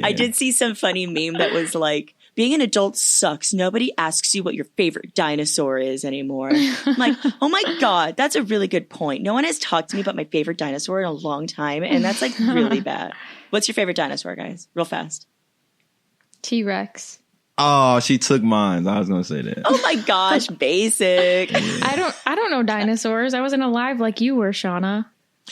I did see some funny meme that was like, being an adult sucks. Nobody asks you what your favorite dinosaur is anymore. I'm like, oh my God, that's a really good point. No one has talked to me about my favorite dinosaur in a long time. And that's like really bad. What's your favorite dinosaur, guys? Real fast. T-Rex. Oh, she took mine. I was going to say that. Oh my gosh, basic. I don't know dinosaurs. I wasn't alive like you were, Shauna.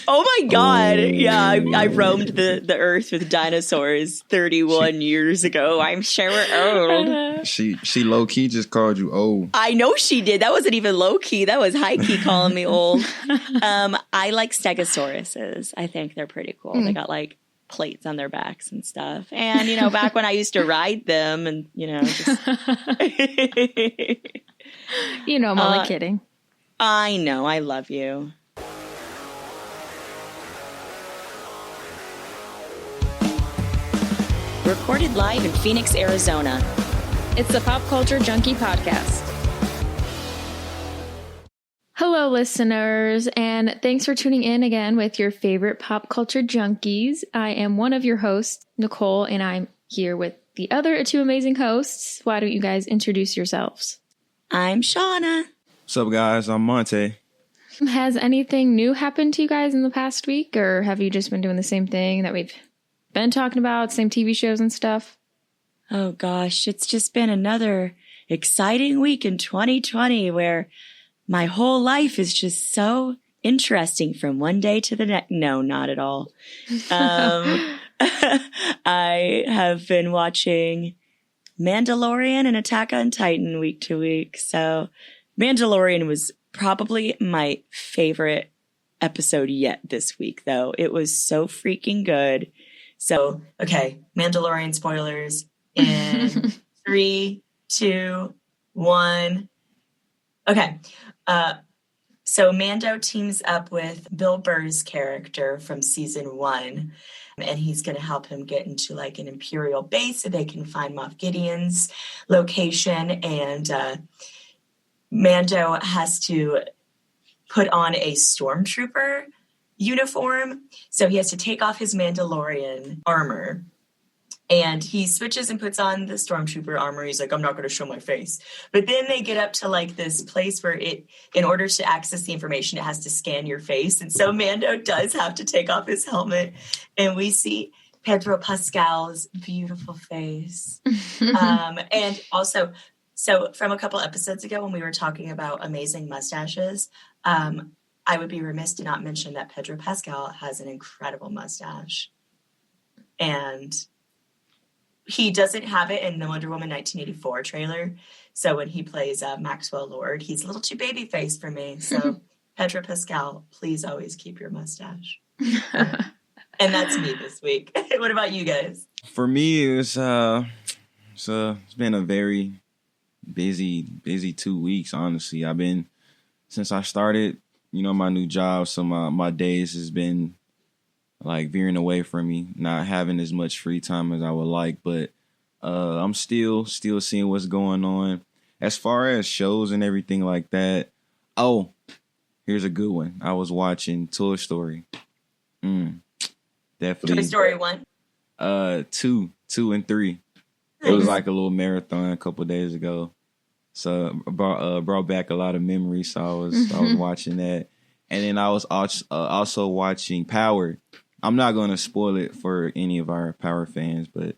Oh my God. Yeah, I roamed the earth with dinosaurs 31 years ago. I'm sure we're old. She low key just called you old. I know she did. That wasn't even low key. That was high key calling me old. I like stegosauruses. I think they're pretty cool. They got like plates on their backs and stuff. And, you know, back when I used to ride them and, you know, just... You know, I'm only kidding. I know. I love you. Recorded live in Phoenix, Arizona. It's the Pop Culture Junkie Podcast. Hello, listeners, and thanks for tuning in again with your favorite pop culture junkies. I am one of your hosts, Nicole, and I'm here with the other two amazing hosts. Why don't you guys introduce yourselves? I'm Shauna. What's up, guys? I'm Montae. Has anything new happened to you guys in the past week, or have you just been doing the same thing that we've been talking about, same TV shows and stuff? Oh gosh, it's just been another exciting week in 2020 where my whole life is just so interesting from one day to the next. No, not at all. I have been watching Mandalorian and Attack on Titan week to week. So Mandalorian was probably my favorite episode yet this week, though. It was so freaking good. So, okay, Mandalorian spoilers in 3, 2, 1. Okay. So Mando teams up with Bill Burr's character from season 1, and he's going to help him get into like an Imperial base so they can find Moff Gideon's location. And Mando has to put on a stormtrooper uniform. So he has to take off his Mandalorian armor. And he switches and puts on the stormtrooper armor. He's like, I'm not going to show my face. But then they get up to like this place where in order to access the information, it has to scan your face. And so Mando does have to take off his helmet. And we see Pedro Pascale's beautiful face. And also, so from a couple episodes ago when we were talking about amazing mustaches, I would be remiss to not mention that Pedro Pascal has an incredible mustache. And he doesn't have it in the Wonder Woman 1984 trailer. So when he plays Maxwell Lord, he's a little too baby-faced for me. So Pedro Pascal, please always keep your mustache. And that's me this week. What about you guys? For me, it's been a very busy 2 weeks, honestly. Since I started, you know, my new job, so my days has been like veering away from me, not having as much free time as I would like, but I'm still seeing what's going on. As far as shows and everything like that, oh, here's a good one. I was watching Toy Story. Definitely. Toy Story 1? 2 and 3. It was like a little marathon a couple of days ago. So brought back a lot of memories. So I was watching that. And then I was also watching Power. I'm not going to spoil it for any of our Power fans, but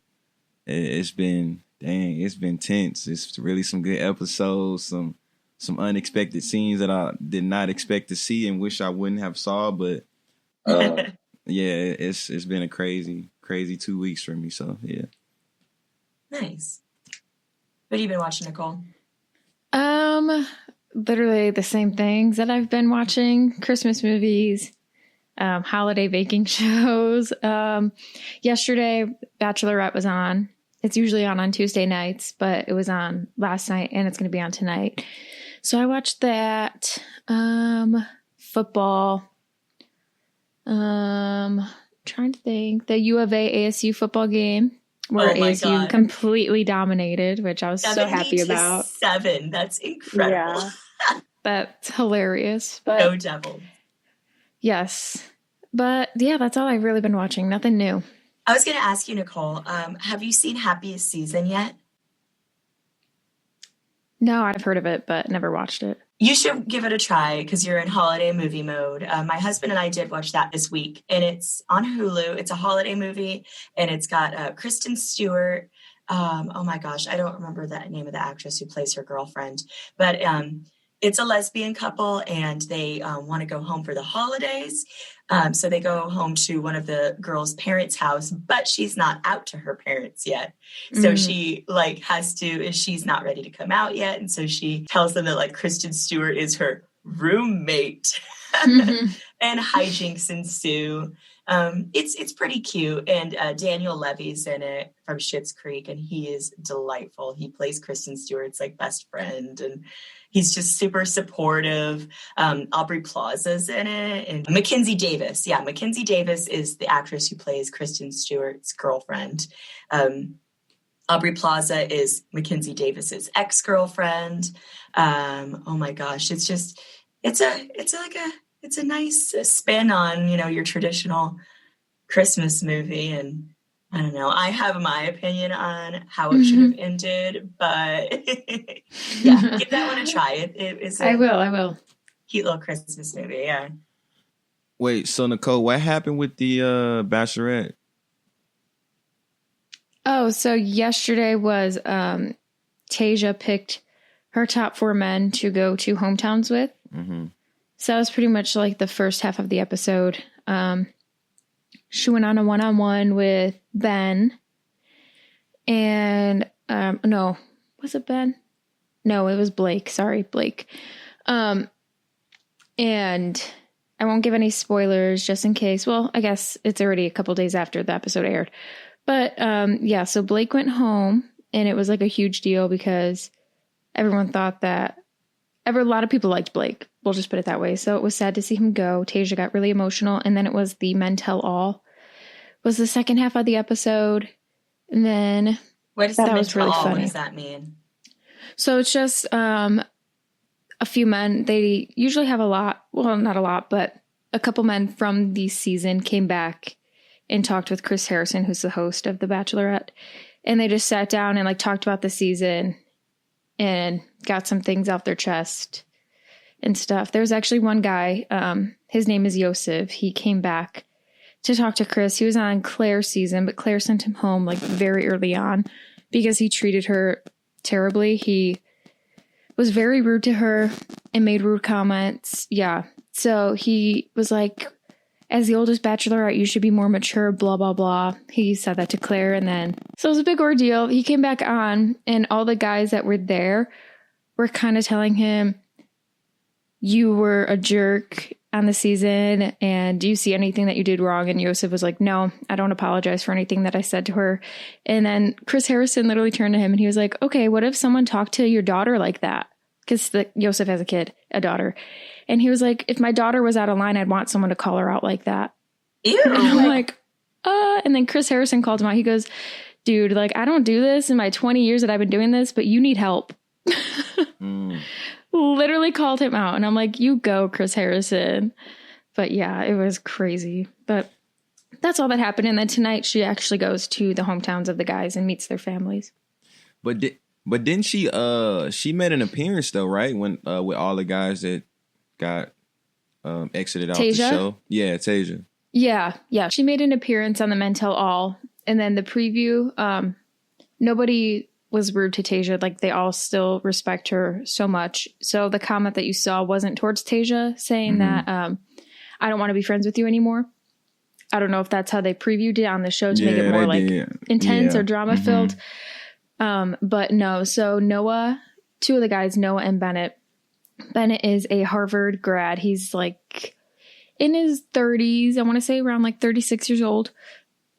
it's been tense. It's really some good episodes, some unexpected scenes that I did not expect to see and wish I wouldn't have saw. But yeah, it's been a crazy 2 weeks for me. So yeah. Nice. What have you been watching, Nicole? Literally the same things that I've been watching: Christmas movies, holiday baking shows. Yesterday, Bachelorette was on. It's usually on Tuesday nights, but it was on last night and it's going to be on tonight. So I watched that. Football. Trying to think. The U of A ASU football game where ASU completely dominated, which I was so happy about. 7. That's incredible. Yeah. That's hilarious. But no devil. Yes. But yeah, that's all I've really been watching. Nothing new. I was going to ask you, Nicole, have you seen Happiest Season yet? No, I've heard of it, but never watched it. You should give it a try because you're in holiday movie mode. My husband and I did watch that this week, and it's on Hulu. It's a holiday movie, and it's got Kristen Stewart. Oh my gosh, I don't remember the name of the actress who plays her girlfriend, but it's a lesbian couple, and they want to go home for the holidays. So they go home to one of the girls' parents' house, but she's not out to her parents yet. So she has to, and she's not ready to come out yet. And so she tells them that Kristen Stewart is her roommate and hijinks ensue. It's pretty cute. And Daniel Levy's in it from Schitt's Creek, and he is delightful. He plays Kristen Stewart's best friend, and he's just super supportive. Aubrey Plaza's in it, and Mackenzie Davis. Yeah, Mackenzie Davis is the actress who plays Kristen Stewart's girlfriend. Aubrey Plaza is Mackenzie Davis's ex-girlfriend. Oh my gosh, it's a nice spin on, your traditional Christmas movie. And I don't know, I have my opinion on how it should have ended, but yeah, give that one a try. I will. Cute little Christmas movie, yeah. Wait, so Nicole, what happened with the Bachelorette? Oh, so yesterday was Tasia picked her top 4 men to go to hometowns with. Mm-hmm. So that was pretty much the first half of the episode. She went on a one-on-one with Ben. And, no, was it Ben? No, it was Blake. Sorry, Blake. And I won't give any spoilers just in case. Well, I guess it's already a couple days after the episode aired. But, yeah, so Blake went home, and it was a huge deal because everyone thought that a lot of people liked Blake. We'll just put it that way. So it was sad to see him go. Tasia got really emotional. And then it was the Men Tell All was the second half of the episode. And then what is that was really funny. What does that mean? So it's just a few men. They usually have a lot. Well, not a lot, but a couple men from the season came back and talked with Chris Harrison, who's the host of The Bachelorette. And they just sat down and talked about the season and got some things off their chest and stuff. There was actually one guy, his name is Yosef. He came back to talk to Chris. He was on Claire's season, but Claire sent him home very early on because he treated her terribly. He was very rude to her and made rude comments. Yeah. So he was as the oldest bachelorette, you should be more mature, blah, blah, blah. He said that to Claire. And then, so it was a big ordeal. He came back on, and all the guys that were there were kind of telling him, you were a jerk on the season, and do you see anything that you did wrong? And Yosef was like, no, I don't apologize for anything that I said to her. And then Chris Harrison literally turned to him and he was like, okay, what if someone talked to your daughter like that? Because Yosef has a daughter. And he was like, if my daughter was out of line, I'd want someone to call her out like that. Ew. And I'm like, and then Chris Harrison called him out. He goes, dude, I don't do this in my 20 years that I've been doing this, but you need help. Literally called him out. And I'm like, you go, Chris Harrison. But yeah, it was crazy. But that's all that happened. And then tonight she actually goes to the hometowns of the guys and meets their families. But didn't she made an appearance though, right? When with all the guys that got exited off the show. Yeah, Tasia. Yeah. She made an appearance on the Men Tell All. And then the preview, nobody was rude to Tasia. They all still respect her so much. So the comment that you saw wasn't towards Tasia saying that I don't want to be friends with you anymore. I don't know if that's how they previewed it on the show to make it more intense or drama filled. But no. So Noah, two of the guys, Noah and Bennett. Bennett is a Harvard grad. He's in his 30s. I want to say around 36 years old.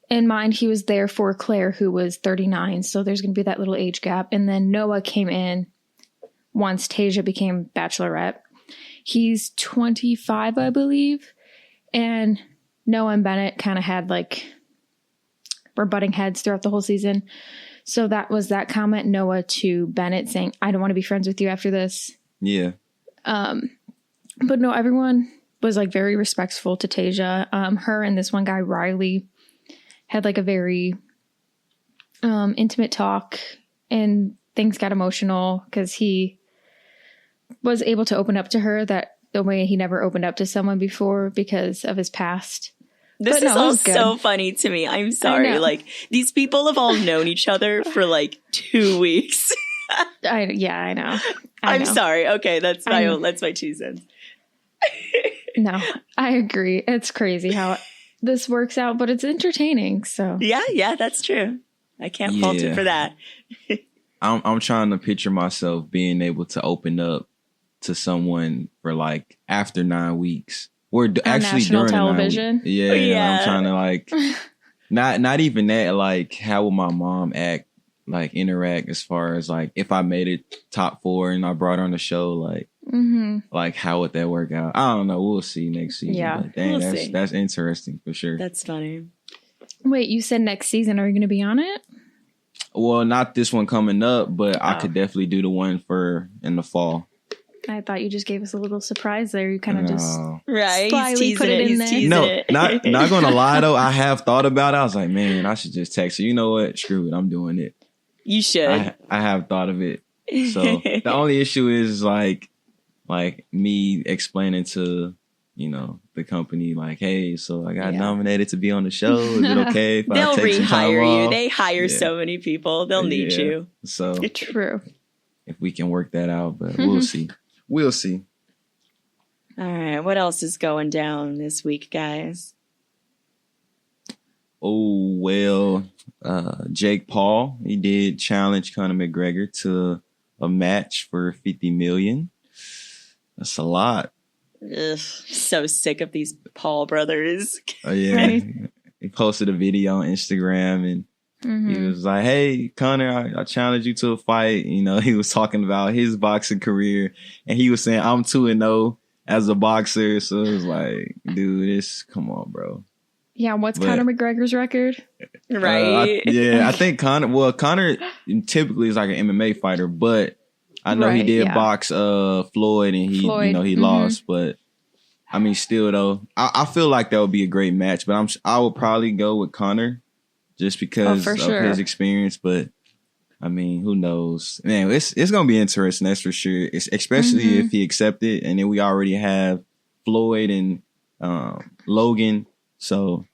In mind, he was there for Claire, who was 39. So there's going to be that little age gap. And then Noah came in once Tasia became Bachelorette. He's 25, I believe. And Noah and Bennett kind of had were butting heads throughout the whole season. So that was that comment, Noah to Bennett saying, I don't want to be friends with you after this. Yeah. But no, everyone was very respectful to Tasia. Her and this one guy, Riley, had like a very intimate talk, and things got emotional because he was able to open up to her that the way he never opened up to someone before because of his past. This is all so funny to me. I'm sorry. Like, these people have all known each other for like 2 weeks. I know. I'm sorry. Okay, that's my 2 cents. No, I agree. It's crazy how this works out, but it's entertaining. So yeah, that's true. I can't fault it for that. I'm trying to picture myself being able to open up to someone for like after 9 weeks. Or actually national during television. Yeah. I'm trying to like not even that. Like, how will my mom interact as far as like if I made it top 4 and I brought her on the show, like like how would that work out? I don't know. We'll see next season. Yeah, but dang, that's interesting for sure. That's funny. Wait, you said next season? Are you going to be on it? Well, not this one coming up, but I could definitely do the one in the fall. I thought you just gave us a little surprise there. You kind of just slyly put it in there. No, not gonna lie though. I have thought about it. I was like, man, I should just text her. You know what? Screw it. I'm doing it. You should. I have thought of it. So the only issue is like me explaining to, the company, like, hey, so I got nominated to be on the show. Is it okay if I take some time rehire you? off? They hire so many people. They'll need you. So true. If we can work that out, but we'll see. We'll see. All right. What else is going down this week, guys? Oh, well, Jake Paul, he did challenge Conor McGregor to a match for $50 million. That's a lot. Ugh, so sick of these Paul brothers. Oh, yeah. Right? He posted a video on Instagram and he was like, hey, Conor, I challenge you to a fight. He was talking about his boxing career and he was saying, I'm 2-0 as a boxer. So it was like, dude, come on, bro. Yeah. What's Conor McGregor's record? Right. I think Conor typically is like an MMA fighter, but I know he did box Floyd and he lost, but I mean, still though, I feel like that would be a great match, but I would probably go with Conor. Just because of his experience, but I mean, who knows? Man, it's gonna be interesting. That's for sure. Especially if he accepted, and then we already have Floyd and Logan. So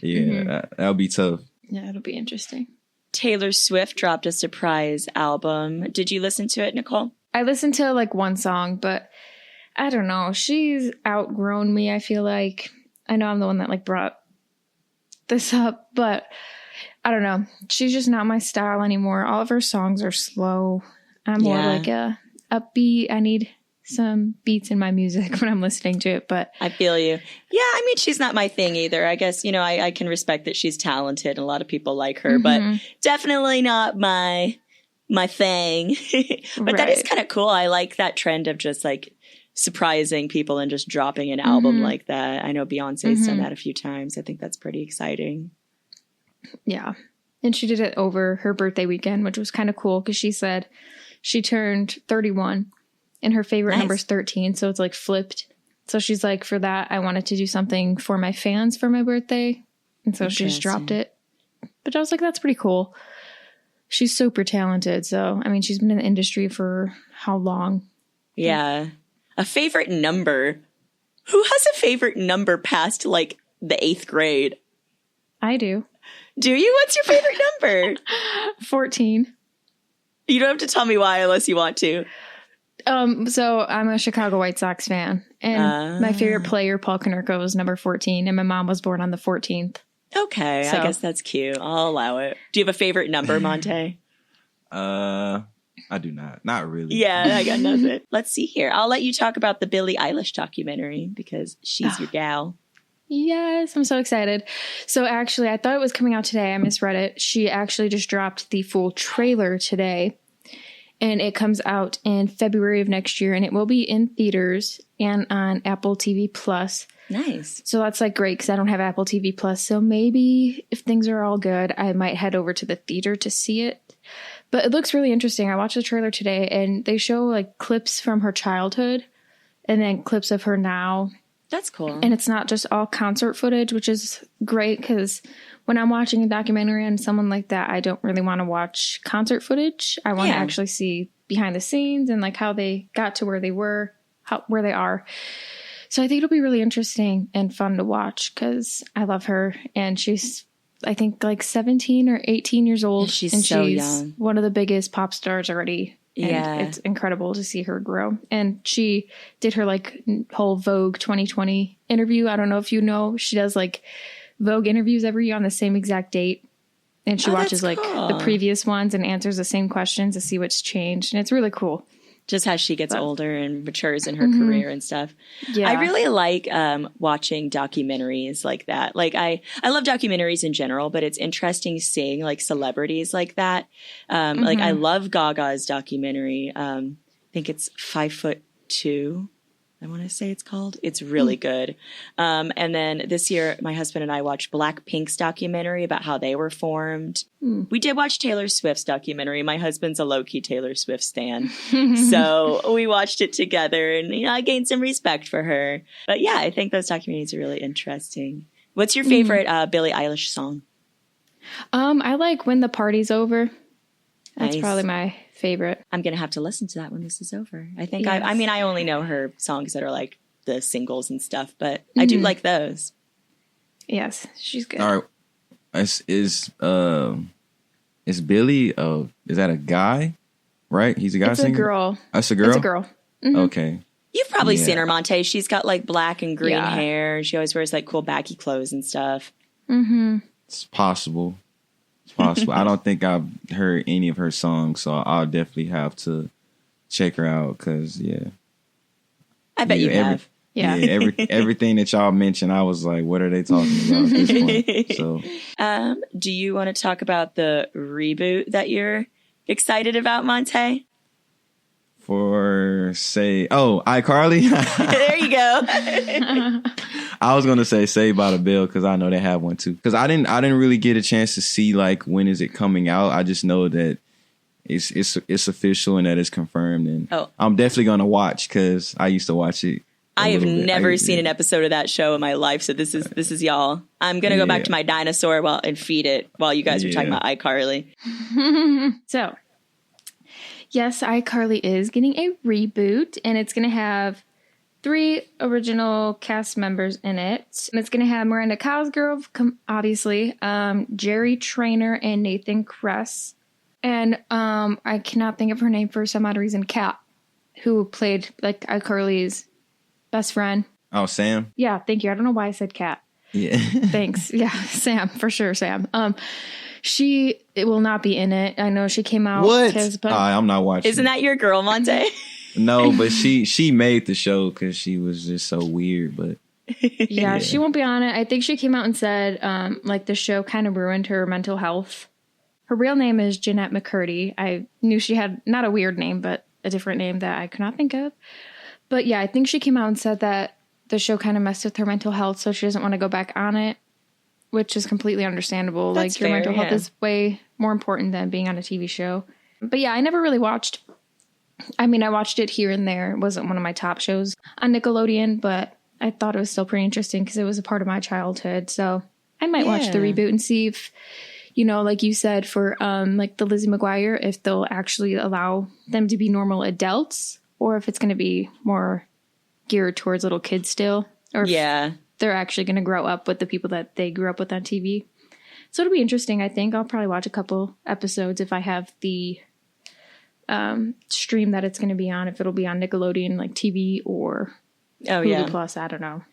that'll be tough. Yeah, it'll be interesting. Taylor Swift dropped a surprise album. Did you listen to it, Nicole? I listened to like one song, but I don't know. She's outgrown me. I feel like I know I'm the one that like brought this up, but I don't know. She's just not my style anymore. All of her songs are slow. I'm more like a upbeat. I need some beats in my music when I'm listening to it, but I feel you. Yeah, I mean, she's not my thing either. I guess, I can respect that she's talented and a lot of people like her, but definitely not my thing. But that is kind of cool. I like that trend of just like surprising people and just dropping an album like that. I know Beyonce's done that a few times. I think that's pretty exciting. Yeah. And she did it over her birthday weekend, which was kind of cool because she said she turned 31 and her favorite number is 13. So it's like flipped. So she's like, for that, I wanted to do something for my fans for my birthday. And so she just dropped it. But I was like, that's pretty cool. She's super talented. So, I mean, she's been in the industry for how long? Yeah. A favorite number. Who has a favorite number past like the 8th grade? I do. Do you? What's your favorite number? 14. You don't have to tell me why unless you want to. So I'm a Chicago White Sox fan, and my favorite player, Paul Konerko, was number 14, and my mom was born on the 14th. Okay, so I guess that's cute. I'll allow it. Do you have a favorite number, Montae? I do not. Not really. Yeah, I got nothing. Let's see here. I'll let you talk about the Billie Eilish documentary because she's your gal. Yes, I'm so excited. So actually, I thought it was coming out today. I misread it. She actually just dropped the full trailer today. And it comes out in February of next year. And it will be in theaters and on Apple TV Plus. Nice. So that's like great because I don't have Apple TV Plus. So maybe if things are all good, I might head over to the theater to see it. But it looks really interesting. I watched the trailer today and they show like clips from her childhood and then clips of her now. That's cool. And it's not just all concert footage, which is great because when I'm watching a documentary on someone like that, I don't really want to watch concert footage. I want to actually see behind the scenes and like how they got to where they were, where they are. So I think it'll be really interesting and fun to watch because I love her. And she's, I think, like 17 or 18 years old. And she's so young. One of the biggest pop stars already. And it's incredible to see her grow. And she did her like whole Vogue 2020 interview. I don't know if you know, she does like Vogue interviews every year on the same exact date. And she watches like the previous ones and answers the same questions to see what's changed. And it's really cool. Just as she gets older and matures in her career and stuff. Yeah. I really like watching documentaries like that. Like I love documentaries in general, but it's interesting seeing like celebrities like that. Like I love Gaga's documentary. I think it's 5'2", I want to say it's called. It's really good. And then this year, my husband and I watched Blackpink's documentary about how they were formed. We did watch Taylor Swift's documentary. My husband's a low-key Taylor Swift stan. So we watched it together and, you know, I gained some respect for her. But yeah, I think those documentaries are really interesting. What's your favorite Billie Eilish song? I like When the Party's Over. That's probably my favorite. I'm going to have to listen to that when this is over. I think I mean, I only know her songs that are like the singles and stuff, but I do like those. Yes, she's good. All right. Is Billy, is that a guy? Right? He's a guy singer? It's a girl. That's a girl? It's a girl. Mm-hmm. Okay. You've probably seen her, Montae. She's got like black and green hair. She always wears like cool baggy clothes and stuff. Mm-hmm. It's possible. I don't think I've heard any of her songs, so I'll definitely have to check her out because, I bet you have. Yeah. Everything that y'all mentioned, I was like, what are they talking about at this point? So, do you want to talk about the reboot that you're excited about, Montae? iCarly? There you go. I was gonna say Saved by the Bell because I know they have one too. Because I didn't really get a chance to see like when is it coming out. I just know that it's official and that it's confirmed, and I'm definitely gonna watch because I used to watch it. I have never seen an episode of that show in my life, so this is y'all. I'm gonna go back to my dinosaur and feed it while you guys are talking about iCarly. So, yes, iCarly is getting a reboot, and it's gonna have 3 original cast members in it. And it's going to have Miranda Cosgrove, obviously, Jerry Trainer, and Nathan Kress. And I cannot think of her name for some odd reason, Kat, who played like iCarly's best friend. Oh, Sam? Yeah, thank you. I don't know why I said Kat. Yeah. Thanks. Yeah, Sam, for sure, Sam. It will not be in it. I know she came out. What? I'm not watching. Isn't that your girl, Montae? No, but she made the show because she was just so weird. But yeah, she won't be on it. I think she came out and said like the show kind of ruined her mental health. Her real name is Jeanette McCurdy. I knew she had not a weird name, but a different name that I could not think of. But yeah, I think she came out and said that the show kind of messed with her mental health, so she doesn't want to go back on it, which is completely understandable. That's like your mental health is way more important than being on a TV show. But yeah, I never really watched. I mean, I watched it here and there. It wasn't one of my top shows on Nickelodeon, but I thought it was still pretty interesting because it was a part of my childhood. So I might watch the reboot and see if, you know, like you said, for like the Lizzie McGuire, if they'll actually allow them to be normal adults or if it's going to be more geared towards little kids still. Or if they're actually going to grow up with the people that they grew up with on TV. So it'll be interesting, I think. I'll probably watch a couple episodes if I have the stream that it's going to be on, if it'll be on Nickelodeon like TV or Hulu Plus, I don't know,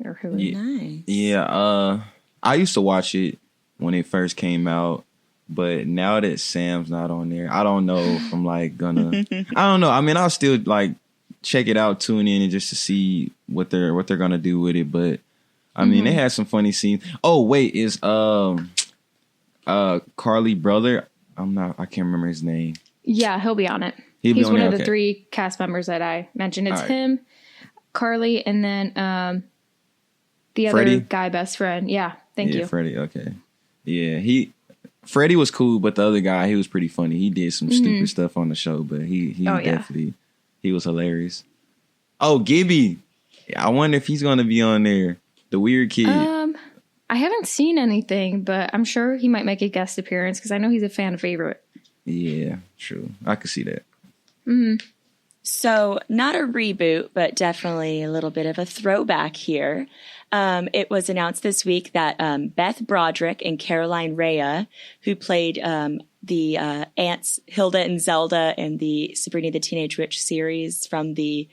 or Hulu. Nice. Yeah, I used to watch it when it first came out, but now that Sam's not on there, I don't know if I'm like gonna. I don't know. I mean, I'll still like check it out, tune in, and just to see what they're gonna do with it. But I mean, they had some funny scenes. Oh wait, is Carly brother? I can't remember his name. Yeah, he'll be on it. He's one of the 3 cast members that I mentioned. It's him, Carly, and then the other guy best friend. Yeah, thank you. Freddie, okay. Yeah, Freddie was cool, but the other guy, he was pretty funny. He did some stupid stuff on the show, but he definitely, he was hilarious. Oh, Gibby. I wonder if he's gonna be on there. The weird kid. I haven't seen anything, but I'm sure he might make a guest appearance because I know he's a fan favorite. Yeah, true. I could see that. Mm-hmm. So not a reboot, but definitely a little bit of a throwback here. It was announced this week that Beth Broderick and Caroline Rhea, who played the aunts Hilda and Zelda in the Sabrina the Teenage Witch series from the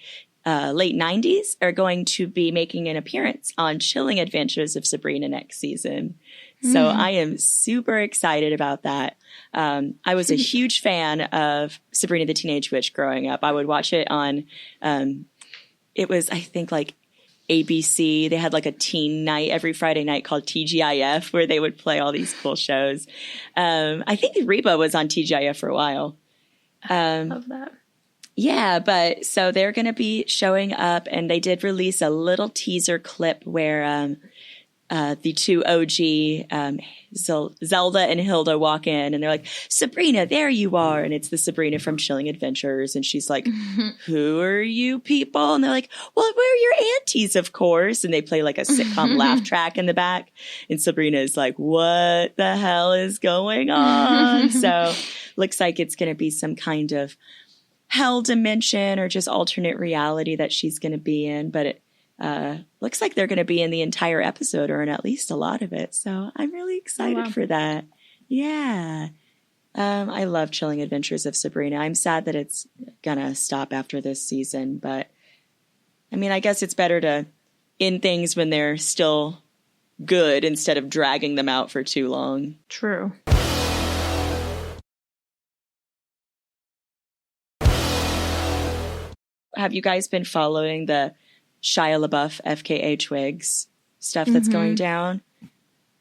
late 90s, are going to be making an appearance on Chilling Adventures of Sabrina next season. So I am super excited about that. I was a huge fan of Sabrina the Teenage Witch growing up. I would watch it on, it was, I think, like ABC. They had like a teen night every Friday night called TGIF where they would play all these cool shows. I think Reba was on TGIF for a while. I love that. Yeah, but so they're going to be showing up, and they did release a little teaser clip where the two OG Zelda and Hilda walk in, and they're like, Sabrina, there you are. And it's the Sabrina from Chilling Adventures. And she's like, who are you people? And they're like, well, we're your aunties, of course. And they play like a sitcom laugh track in the back. And Sabrina is like, what the hell is going on? So looks like it's going to be some kind of hell dimension or just alternate reality that she's going to be in. But it looks like they're going to be in the entire episode or in at least a lot of it. So I'm really excited for that. Yeah. I love Chilling Adventures of Sabrina. I'm sad that it's going to stop after this season. But, I mean, I guess it's better to end things when they're still good instead of dragging them out for too long. True. Have you guys been following the Shia LaBeouf FKA Twigs stuff that's going down?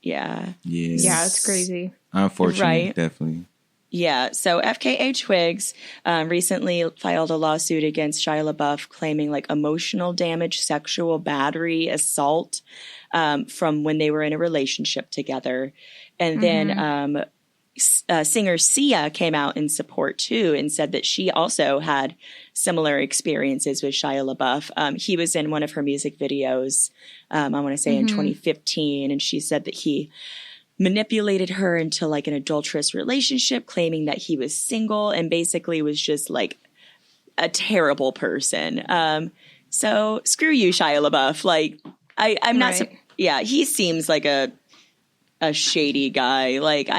Yeah. Yes. Yeah, it's crazy. Unfortunately, right? Definitely. Yeah. So FKA Twigs recently filed a lawsuit against Shia LaBeouf claiming like emotional damage, sexual battery, assault from when they were in a relationship together. And then singer Sia came out in support too and said that she also had similar experiences with Shia LaBeouf. He was in one of her music videos, I want to say in 2015, and she said that he manipulated her into like an adulterous relationship, claiming that he was single and basically was just like a terrible person. So screw you, Shia LaBeouf. Like I'm not, yeah, he seems like a shady guy. Like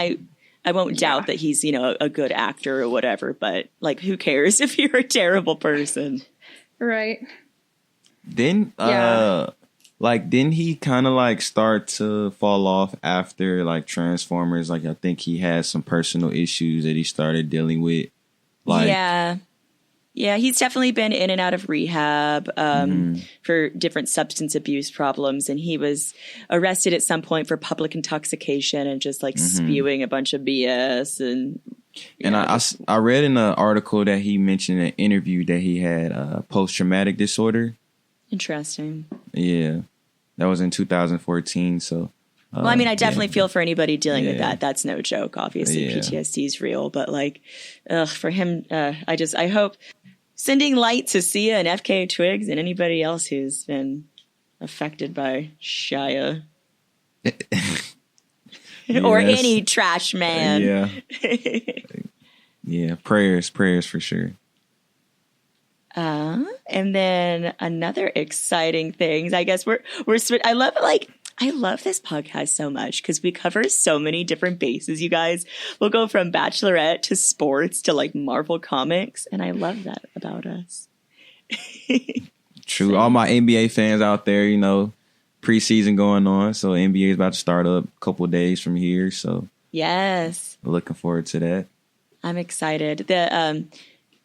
I won't doubt that he's, you know, a good actor or whatever, but like, who cares if you're a terrible person? Right. Then, didn't he kind of like start to fall off after like Transformers? Like, I think he had some personal issues that he started dealing with. Like, yeah, he's definitely been in and out of rehab for different substance abuse problems. And he was arrested at some point for public intoxication and just like spewing a bunch of BS. And I read in an article that he mentioned in an interview that he had post-traumatic disorder. Interesting. Yeah, that was in 2014. So. Well, I mean, I definitely feel for anybody dealing with that. That's no joke. Obviously, PTSD is real, but like, for him, I hope sending light to Sia and FKA Twigs and anybody else who's been affected by Shia or any trash man. Yeah. Prayers for sure. And then another exciting thing, I guess I love this podcast so much because we cover so many different bases, you guys. We'll go from Bachelorette to sports to like Marvel Comics. And I love that about us. True. All my NBA fans out there, you know, preseason going on. So NBA is about to start up a couple of days from here. So yes, looking forward to that. I'm excited.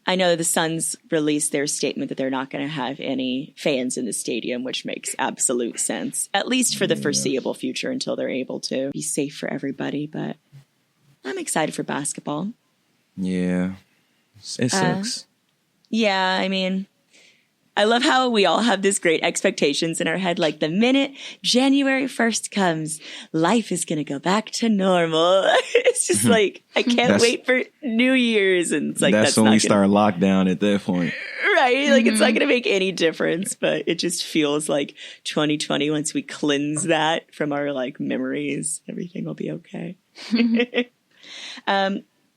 I know the Suns released their statement that they're not going to have any fans in the stadium, which makes absolute sense, at least for the foreseeable future until they're able to be safe for everybody. But I'm excited for basketball. Yeah, it sucks. Yeah, I mean, I love how we all have this great expectations in our head. Like the minute January 1st comes, life is going to go back to normal. It's just like, I can't wait for New Year's. And it's like, that's when we start lockdown at that point. Right. Like it's not going to make any difference, but it just feels like 2020, once we cleanse that from our like memories, everything will be okay.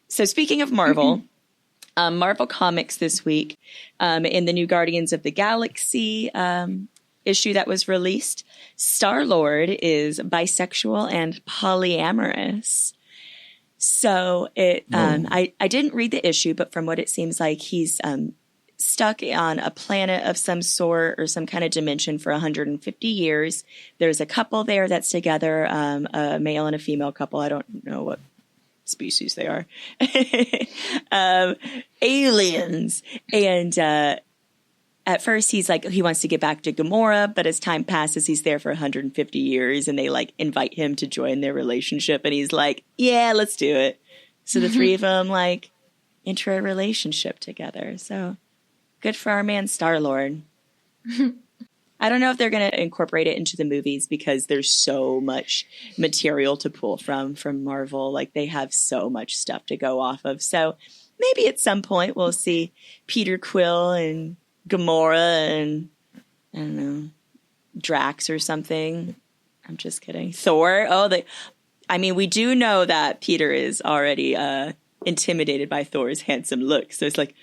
So speaking of Marvel, Marvel Comics this week, in the new Guardians of the Galaxy issue that was released, Star-Lord is bisexual and polyamorous. So I didn't read the issue, but from what it seems like, he's stuck on a planet of some sort or some kind of dimension for 150 years. There's a couple there that's together, a male and a female couple. I don't know what species they are. Aliens. And at first he's like, he wants to get back to Gamora, but as time passes, he's there for 150 years and they like invite him to join their relationship. And he's like, yeah, let's do it. So the three of them like enter a relationship together. So good for our man Star-Lord. I don't know if they're going to incorporate it into the movies because there's so much material to pull from Marvel. Like they have so much stuff to go off of. So maybe at some point we'll see Peter Quill and Gamora and I don't know, Drax or something. I'm just kidding. Thor. We do know that Peter is already intimidated by Thor's handsome look. So it's like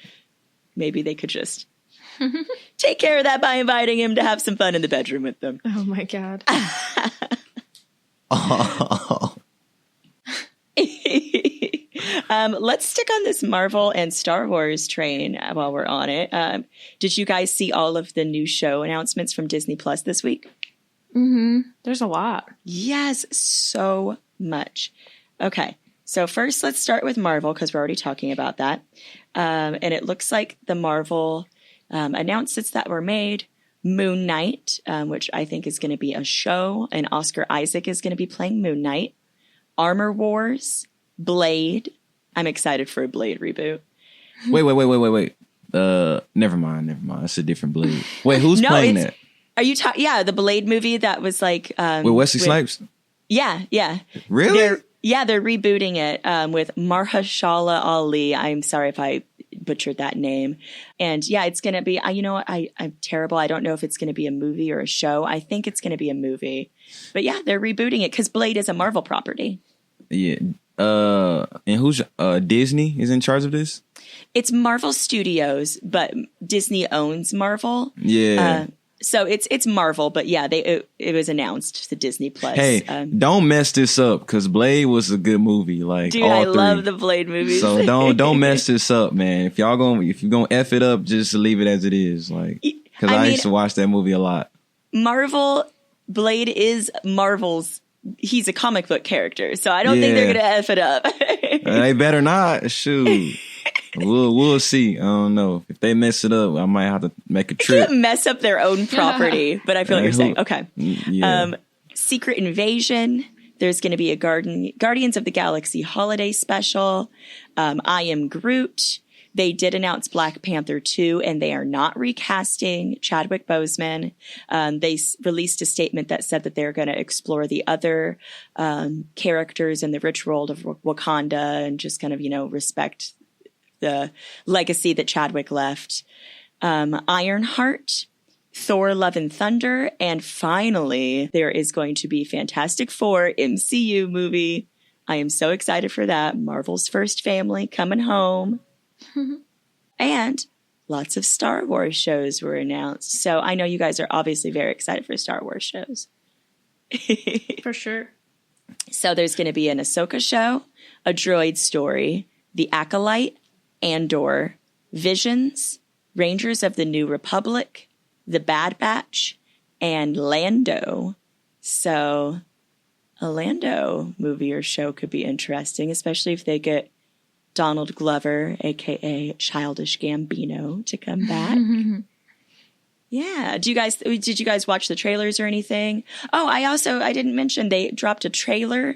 maybe they could just take care of that by inviting him to have some fun in the bedroom with them. Oh my God. Let's stick on this Marvel and Star Wars train while we're on it. Did you guys see all of the new show announcements from Disney Plus this week? Mm-hmm. There's a lot. Yes, so much. Okay. So first, let's start with Marvel because we're already talking about that. And it looks like the Marvel announcements that were made. Moon Knight, which I think is going to be a show, and Oscar Isaac is going to be playing Moon Knight. Armor Wars, Blade. I'm excited for a Blade reboot. Wait. Never mind. It's a different Blade. Wait, who's playing that? Are you talking? Yeah, the Blade movie that was like with Wesley Snipes. Yeah. Really? They're rebooting it with Mahershala Ali. I'm sorry if I butchered that name. And yeah, it's going to be, you know what? I'm terrible. I don't know if it's going to be a movie or a show. I think it's going to be a movie. But yeah, they're rebooting it because Blade is a Marvel property. Yeah. And who's Disney is in charge of this? It's Marvel Studios, but Disney owns Marvel. Yeah. So it's Marvel, but yeah, it was announced to Disney Plus. Hey, don't mess this up because Blade was a good movie. Like, dude, I love the Blade movies. So don't mess this up, man. If you're gonna F it up, just leave it as it is. Like, because I used to watch that movie a lot. Blade is Marvel's. He's a comic book character, so I don't think they're gonna F it up. They better not. Shoot. We'll see. I don't know. If they mess it up, I might have to make a trip. They can't mess up their own property, but I feel what you're saying. Okay. Yeah. Secret Invasion. There's going to be a Guardians of the Galaxy holiday special. I Am Groot. They did announce Black Panther 2, and they are not recasting Chadwick Boseman. They released a statement that said that they're going to explore the other characters in the rich world of Wakanda and just kind of, respect the legacy that Chadwick left. Ironheart, Thor, Love and Thunder, and finally, there is going to be Fantastic Four MCU movie. I am so excited for that. Marvel's first family coming home. And lots of Star Wars shows were announced. So I know you guys are obviously very excited for Star Wars shows. For sure. So there's going to be an Ahsoka show, a droid story, The Acolyte, Andor, Visions, Rangers of the New Republic, The Bad Batch, and Lando. So a Lando movie or show could be interesting, especially if they get Donald Glover, a.k.a. Childish Gambino, to come back. Yeah. Did you guys watch the trailers or anything? Oh, I didn't mention they dropped a trailer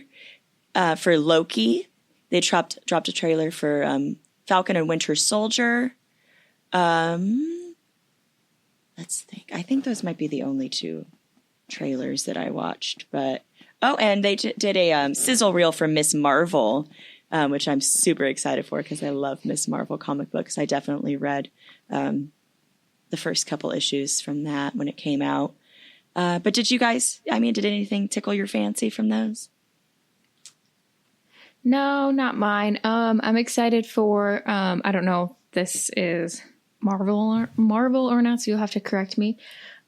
for Loki. They dropped a trailer for Falcon and Winter Soldier. let's think. I think those might be the only 2 trailers that I watched. But and they did a sizzle reel for Miss Marvel, which I'm super excited for because I love Miss Marvel comic books. I definitely read the first couple issues from that when it came out. But did you guys? Did anything tickle your fancy from those? No, not mine. I'm excited for. I don't know if this is Marvel or not, so you'll have to correct me.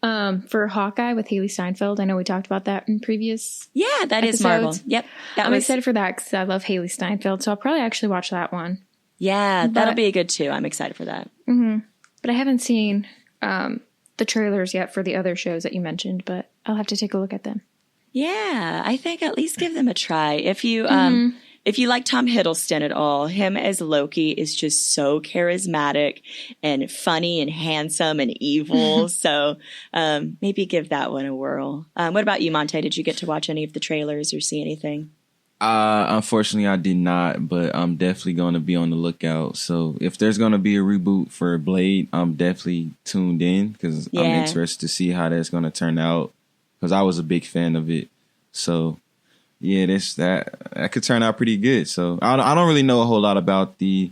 For Hawkeye with Haley Steinfeld. I know we talked about that in previous. Yeah, that episodes. Is Marvel. Yep. I'm excited for that because I love Haley Steinfeld, so I'll probably actually watch that one. Yeah, that'll be good too. I'm excited for that. Mm-hmm. But I haven't seen the trailers yet for the other shows that you mentioned, but I'll have to take a look at them. Yeah, I think at least give them a try. If you if you like Tom Hiddleston at all, him as Loki is just so charismatic and funny and handsome and evil. So maybe give that one a whirl. What about you, Montae? Did you get to watch any of the trailers or see anything? Unfortunately, I did not, but I'm definitely going to be on the lookout. So if there's going to be a reboot for Blade, I'm definitely tuned in because I'm interested to see how that's going to turn out because I was a big fan of it. So yeah, that could turn out pretty good. So I don't really know a whole lot about the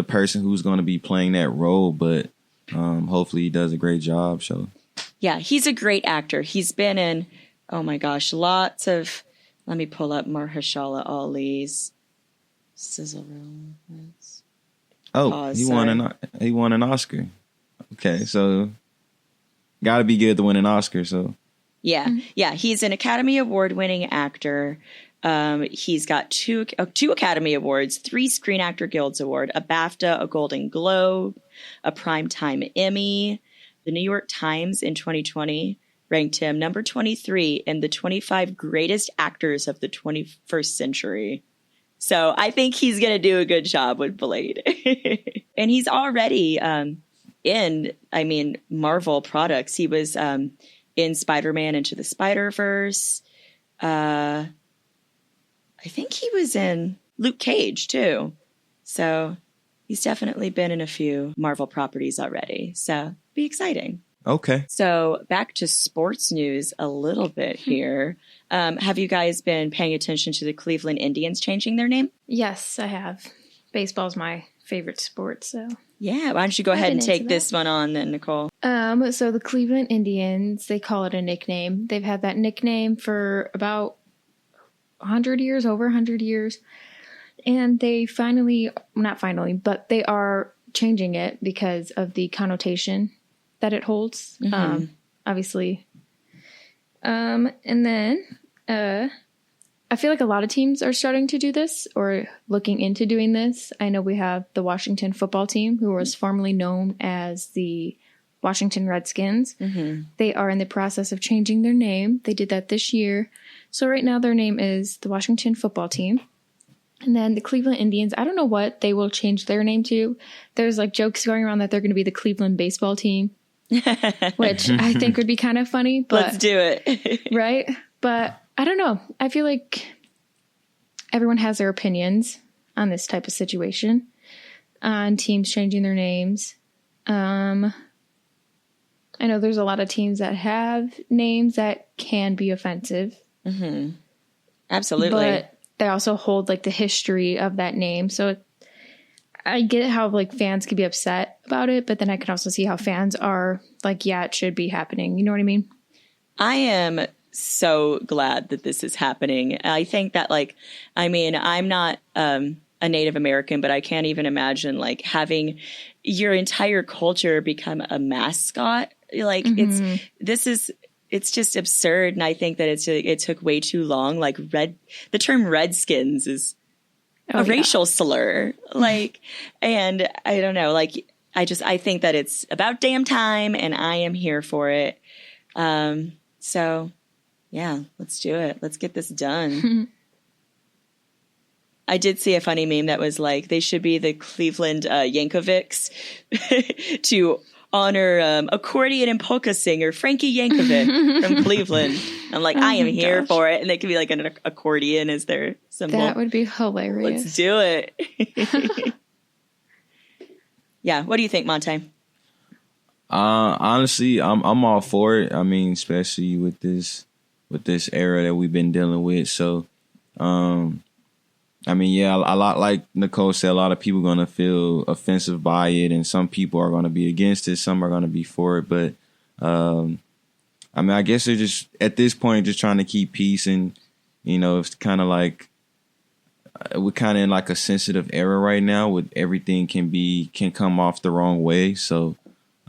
person who's going to be playing that role, but hopefully he does a great job. So yeah, he's a great actor. He's been in, oh my gosh, lots of. Let me pull up Mahershala Ali's sizzle reel. He won an Oscar. Okay, so got to be good to win an Oscar. So yeah, he's an Academy Award winning actor. He's got two Academy Awards, 3 Screen Actor Guilds Award, a BAFTA, a Golden Globe, a Primetime Emmy. The New York Times in 2020 ranked him number 23 in the 25 greatest actors of the 21st century. So I think he's going to do a good job with Blade. And he's already in Marvel products. He was in Spider-Man Into the Spider-Verse. I think he was in Luke Cage, too. So he's definitely been in a few Marvel properties already. So be exciting. Okay. So back to sports news a little bit here. Have you guys been paying attention to the Cleveland Indians changing their name? Yes, I have. Baseball's my favorite sport, so. Yeah, why don't you go ahead and take this one on then, Nicole? So the Cleveland Indians, they call it a nickname. They've had that nickname for about 100 years, over 100 years. And they but they are changing it because of the connotation that it holds, obviously. And then I feel like a lot of teams are starting to do this or looking into doing this. I know we have the Washington football team, who was formerly known as the Washington Redskins. Mm-hmm. They are in the process of changing their name. They did that this year. So right now their name is the Washington football team. And then the Cleveland Indians, I don't know what they will change their name to. There's like jokes going around that they're going to be the Cleveland baseball team. Which I think would be kind of funny. But, let's do it. Right? But I don't know. I feel like everyone has their opinions on this type of situation, on teams changing their names. I know there's a lot of teams that have names that can be offensive. Mm-hmm. Absolutely. But they also hold like the history of that name. So I get how like fans could be upset about it, but then I can also see how fans are like, yeah, it should be happening. You know what I mean? I am so glad that this is happening. I think that I'm not a Native American, but I can't even imagine like having your entire culture become a mascot. Like it's just absurd. And I think that it took way too long. Like the term Redskins is a racial slur, and I don't know, I think that it's about damn time and I am here for it. So yeah, let's do it. Let's get this done. I did see a funny meme that was like, they should be the Cleveland Yankovics to honor accordion and polka singer Frankie Yankovic from Cleveland. I'm like, I am here for it. And they could be like an accordion as their symbol. That would be hilarious. Let's do it. Yeah. What do you think, Montae? Honestly, I'm all for it. I mean, especially with this era that we've been dealing with. So, I mean, yeah, a lot, like Nicole said, a lot of people are going to feel offensive by it, and some people are going to be against it, some are going to be for it. But, I mean, I guess they're just, at this point, just trying to keep peace. And, you know, it's kind of like, we're kind of in like a sensitive era right now with everything can come off the wrong way. So,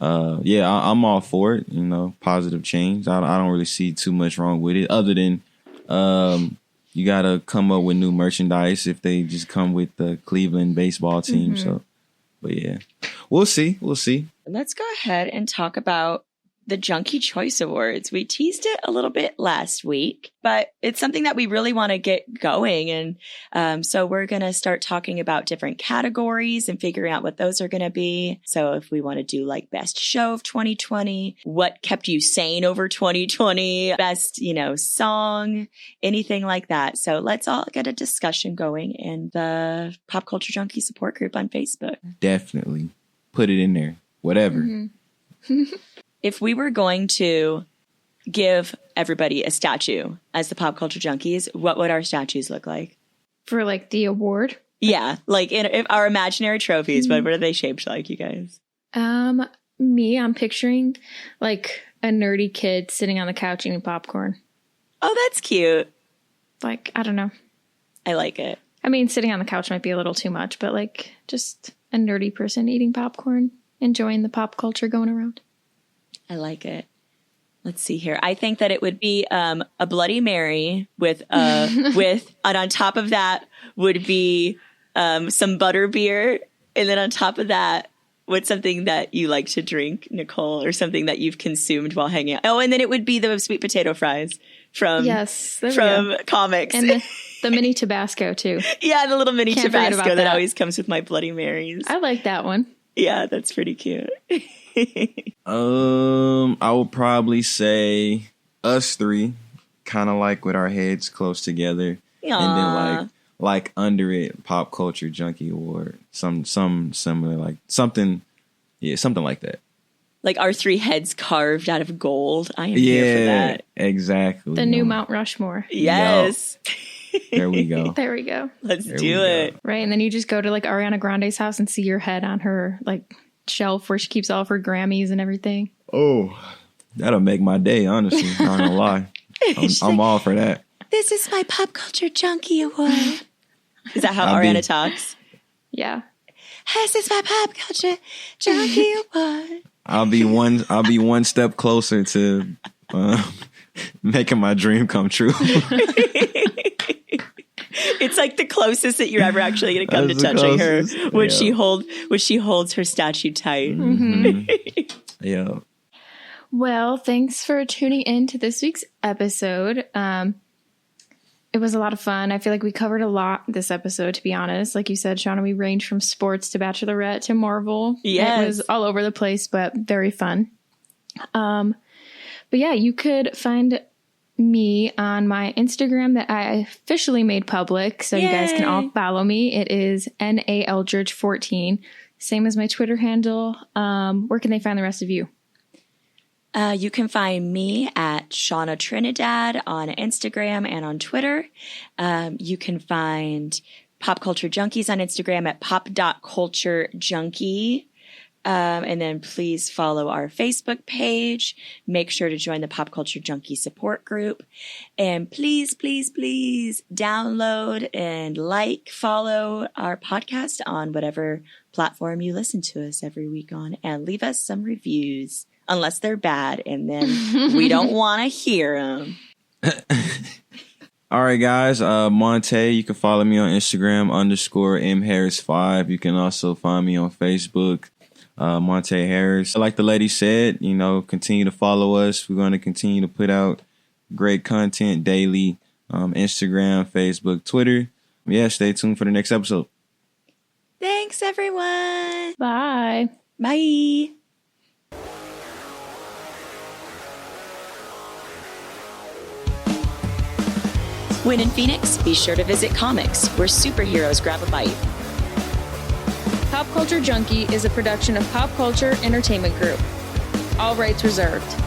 yeah, I'm all for it, you know, positive change. I don't really see too much wrong with it other than, you got to come up with new merchandise if they just come with the Cleveland baseball team. So, but yeah, we'll see. Let's go ahead and talk about the Junkies Choice Awards. We teased it a little bit last week, but it's something that we really want to get going. And so we're going to start talking about different categories and figuring out what those are going to be. So if we want to do like best show of 2020, what kept you sane over 2020, best, song, anything like that. So let's all get a discussion going in the Pop Culture Junkie support group on Facebook. Definitely. Put it in there. Whatever. If we were going to give everybody a statue as the Pop Culture Junkies, what would our statues look like? For like the award? Yeah, like in our imaginary trophies, but what are they shaped like, you guys? I'm picturing like a nerdy kid sitting on the couch eating popcorn. Oh, that's cute. Like, I don't know. I like it. I mean, sitting on the couch might be a little too much, but like just a nerdy person eating popcorn, enjoying the pop culture going around. I like it. Let's see here. I think that it would be a Bloody Mary with and on top of that would be some butterbeer, and then on top of that, what's something that you like to drink, Nicole, or something that you've consumed while hanging out? Oh, and then it would be the sweet potato fries from comics, and the mini Tabasco too. Yeah, the little mini Tabasco that always comes with my Bloody Marys. I like that one. Yeah, that's pretty cute. I would probably say us three, kind of like with our heads close together. Aww. And then like under it, Pop Culture Junkie Award, some similar, like something like that. Like our three heads carved out of gold. I am here for that. Exactly. The new Mount Rushmore. Yes. There we go. There we go. Let's do it. Right, and then you just go to like Ariana Grande's house and see your head on her like shelf where she keeps all of her Grammys and everything. Oh, that'll make my day, honestly. Not gonna lie. I'm all for that. This is my Pop Culture Junkie Award. Is that how Ariana talks? Yeah. This is my Pop Culture Junkie Award. I'll be one step closer to making my dream come true. It's like the closest that you're ever actually going to come to touching her when she holds her statue tight. Mm-hmm. Yeah. Well, thanks for tuning in to this week's episode. It was a lot of fun. I feel like we covered a lot this episode, to be honest. Like you said, Shauna, we ranged from sports to Bachelorette to Marvel. Yes. It was all over the place, but very fun. But yeah, you could find me on my Instagram that I officially made public, so you guys can all follow me. It is NALdridge14, same as my Twitter handle. Where can they find the rest of you? You can find me at Shauna Trinidad on Instagram and on Twitter. You can find Pop Culture Junkies on Instagram at pop.culturejunkie. And then please follow our Facebook page. Make sure to join the Pop Culture Junkie support group. And please, please, please download and follow our podcast on whatever platform you listen to us every week on, and leave us some reviews, unless they're bad, and then we don't want to hear them. All right, guys. Montae, you can follow me on Instagram _MHarris5. You can also find me on Facebook. Montae Harris. Like the lady said, continue to follow us. We're going to continue to put out great content daily. Instagram, Facebook, Twitter. Yeah, stay tuned for the next episode. Thanks, everyone. Bye. Bye. When in Phoenix, be sure to visit Comics, where superheroes grab a bite. Pop Culture Junkie is a production of Pop Culture Entertainment Group. All rights reserved.